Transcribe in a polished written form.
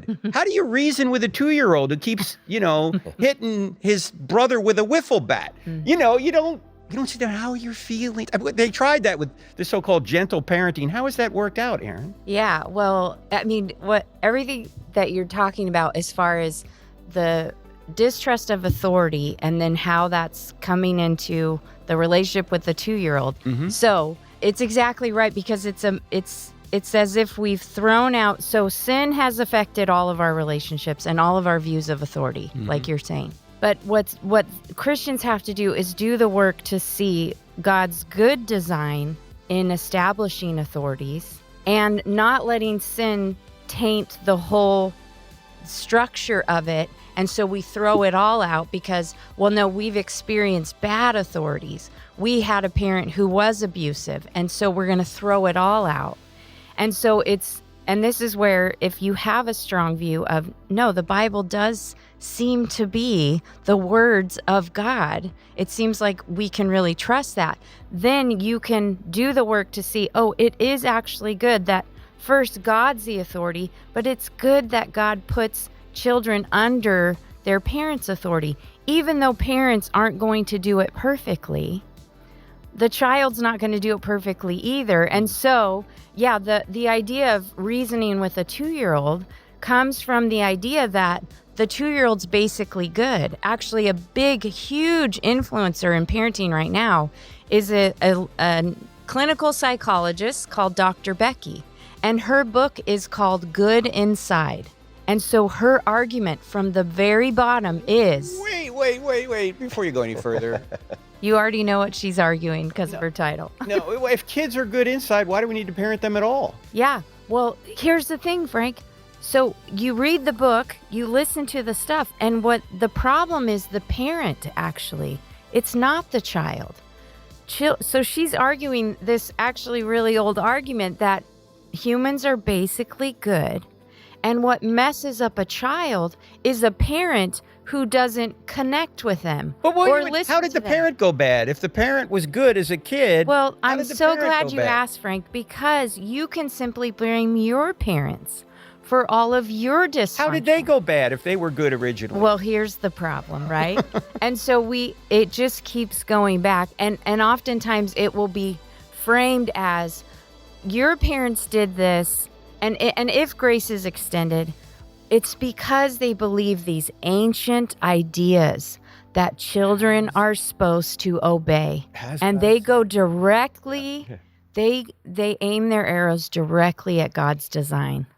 good. How do you reason with a 2-year-old who keeps, hitting his brother with a wiffle bat? You don't sit down, how are you feeling? They tried that with the so-called gentle parenting. How has that worked out, Aaron? Yeah, well, I mean, everything that you're talking about as far as the distrust of authority and then how that's coming into the relationship with the 2-year-old. So it's exactly right, because it's as if we've thrown out. So sin has affected all of our relationships and all of our views of authority, like you're saying. But what Christians have to do is do the work to see God's good design in establishing authorities and not letting sin taint the whole structure of it. And so we throw it all out because, well, no, we've experienced bad authorities. We had a parent who was abusive, and so we're going to throw it all out. And so and this is where, if you have a strong view of, no, the Bible does seem to be the words of God, it seems like we can really trust that, then you can do the work to see, oh, it is actually good that first God's the authority, but it's good that God puts children under their parents' authority. Even though parents aren't going to do it perfectly, the child's not going to do it perfectly either. And so, yeah, the idea of reasoning with a 2-year-old comes from the idea that the 2-year-old's basically good. Actually, a big, huge influencer in parenting right now is a clinical psychologist called Dr. Becky. And her book is called Good Inside. And so her argument from the very bottom is... Wait. Before you go any further. You already know what she's arguing because of her title. No, if kids are good inside, why do we need to parent them at all? Yeah. Well, here's the thing, Frank. So you read the book, you listen to the stuff, and what the problem is the parent, actually. It's not the child. So she's arguing this actually really old argument that humans are basically good. And what messes up a child is a parent who doesn't connect with them or listen how did to the parent go bad? If the parent was good as a kid, well, I'm so glad you asked, Frank, because you can simply blame your parents for all of your dysfunction. How did they go bad if they were good originally? Well, here's the problem, right? And so it just keeps going back. And oftentimes it will be framed as your parents did this. And if grace is extended, it's because they believe these ancient ideas that children are supposed to obey. And they go directly, they aim their arrows directly at God's design.